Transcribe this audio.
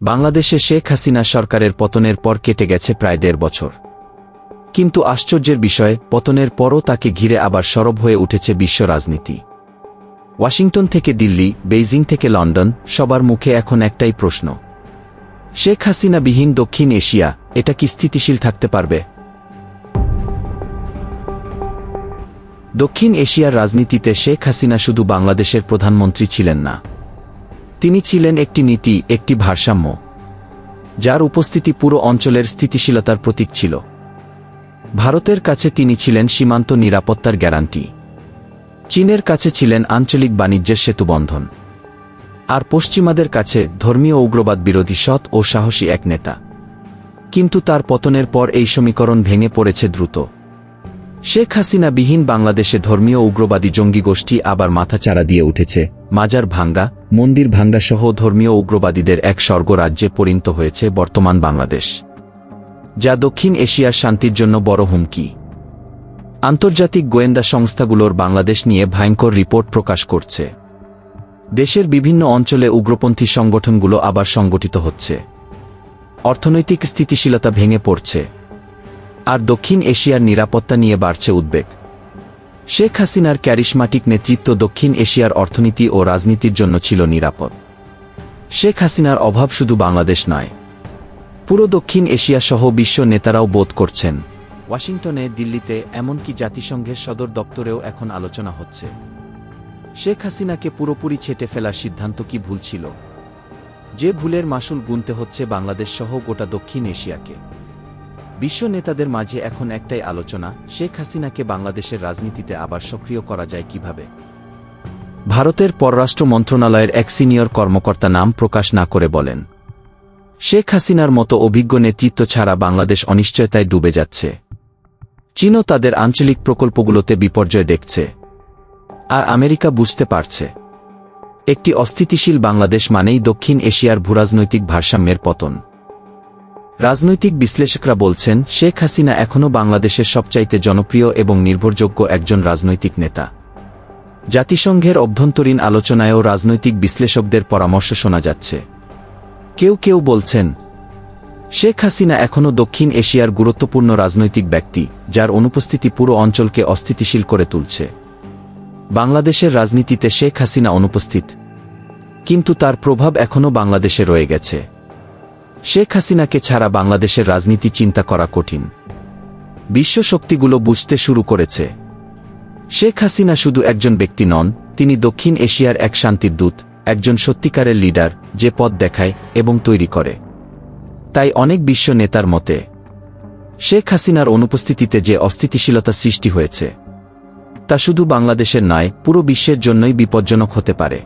বাংলাদেশে শেখ হাসিনা সরকারের পতনের পর কেটে গেছে প্রায় ১.৫ বছর। কিন্তু আশ্চর্যের বিষয়, পতনের পরও তাকে ঘিরে আবার সরব হয়ে উঠেছে বিশ্ব রাজনীতি। ওয়াশিংটন থেকে দিল্লি, বেইজিং থেকে লন্ডন, সবার মুখে এখন একটাই প্রশ্ন: শেখ হাসিনাবিহীন দক্ষিণ এশিয়া এটা কি স্থিতিশীল থাকতে পারবে? দক্ষিণ এশিয়ার রাজনীতিতে শেখ হাসিনা শুধু বাংলাদেশের প্রধানমন্ত্রী ছিলেন না, তিনি ছিলেন একটি নীতি, একটি ভারসাম্য, যার উপস্থিতি পুরো অঞ্চলের স্থিতিশীলতার প্রতীক ছিল। ভারতের কাছে তিনি ছিলেন সীমান্ত নিরাপত্তার গ্যারান্টি, চীনের কাছে ছিলেন আঞ্চলিক বাণিজ্যের সেতুবন্ধন, আর পশ্চিমাদের কাছে ধর্মীয় উগ্রবাদ বিরোধী সৎ ও সাহসী এক নেতা। কিন্তু তার পতনের পর এই সমীকরণ ভেঙে পড়েছে দ্রুত। শেখ হাসিনাবিহীন বাংলাদেশে ধর্মীয় উগ্রবাদী জঙ্গি গোষ্ঠী আবার মাথাচাড়া দিয়ে উঠেছে। মাজার ভাঙ্গা, মন্দির ভাঙ্গা সহ ধর্মীয় উগ্রবাদীদের এক স্বর্গরাজ্যে পরিণত হয়েছে বর্তমান বাংলাদেশ, যা দক্ষিণ এশিয়ার শান্তির জন্য বড় হুমকি। আন্তর্জাতিক গোয়েন্দা সংস্থাগুলোর বাংলাদেশ নিয়ে ভয়ঙ্কর রিপোর্ট প্রকাশ করছে। দেশের বিভিন্ন অঞ্চলে উগ্রপন্থী সংগঠনগুলো আবার সংগঠিত হচ্ছে, অর্থনৈতিক স্থিতিশীলতা ভেঙে পড়ছে, আর দক্ষিণ এশিয়ার নিরাপত্তা নিয়ে বাড়ছে উদ্বেগ। শেখ হাসিনার ক্যারিশমাটিক নেতৃত্ব দক্ষিণ এশিয়ার অর্থনীতি ও রাজনীতির জন্য ছিল নিরাপদ। শেখ হাসিনার অভাব শুধু বাংলাদেশ নয়, পুরো দক্ষিণ এশিয়া সহ বিশ্ব নেতারাও বোধ করছেন। ওয়াশিংটনে, দিল্লিতে, এমনকি জাতিসংঘের সদর দপ্তরেও এখন আলোচনা হচ্ছে, শেখ হাসিনাকে পুরোপুরি ছেঁটে ফেলার সিদ্ধান্ত কি ভুল ছিল, যে ভুলের মাসুল গুনতে হচ্ছে বাংলাদেশ সহ গোটা দক্ষিণ এশিয়াকে। বিশ্ব নেতাদের মাঝে এখন একটাই আলোচনা: শেখ হাসিনাকে বাংলাদেশের রাজনীতিতে আবার সক্রিয় করা যায় কিভাবে। ভারতের পররাষ্ট্র মন্ত্রণালয়ের এক সিনিয়র কর্মকর্তা নাম প্রকাশ না করে বলেন, শেখ হাসিনার মতো অভিজ্ঞ নেতৃত্ব ছাড়া বাংলাদেশ অনিশ্চয়তায় ডুবে যাচ্ছে। চীনও তাদের আঞ্চলিক প্রকল্পগুলোতে বিপর্যয় দেখছে, আর আমেরিকা বুঝতে পারছে একটি অস্থিতিশীল বাংলাদেশ মানেই দক্ষিণ এশিয়ার ভূরাজনৈতিক ভারসাম্যের পতন। রাজনৈতিক বিশ্লেষকরা বলছেন, শেখ হাসিনা এখনও বাংলাদেশের সবচাইতে জনপ্রিয় এবং নির্ভরযোগ্য একজন রাজনৈতিক নেতা। জাতিসংঘের অভ্যন্তরীণ আলোচনায়ও রাজনৈতিক বিশ্লেষকদের পরামর্শ শোনা যাচ্ছে। কেউ কেউ বলছেন, শেখ হাসিনা এখনও দক্ষিণ এশিয়ার গুরুত্বপূর্ণ রাজনৈতিক ব্যক্তি, যার অনুপস্থিতি পুরো অঞ্চলকে অস্থিতিশীল করে তুলছে। বাংলাদেশের রাজনীতিতে শেখ হাসিনা অনুপস্থিত, কিন্তু তার প্রভাব এখনও বাংলাদেশে রয়ে গেছে। শেখ হাসিনাকে ছাড়া বাংলাদেশের রাজনীতি চিন্তা করা কঠিন। বিশ্ব শক্তিগুলো বুঝতে শুরু করেছে, শেখ হাসিনা শুধু একজন ব্যক্তি নন, তিনি দক্ষিণ এশিয়ার এক শান্তির দূত, একজন সত্যিকারের লিডার, যে পথ দেখায় এবং তৈরি করে। তাই অনেক বিশ্ব নেতার মতে, শেখ হাসিনার অনুপস্থিতিতে যে অস্থিতিশীলতা সৃষ্টি হয়েছে, তা শুধু বাংলাদেশের নয়, পুরো বিশ্বের জন্যই বিপজ্জনক হতে পারে।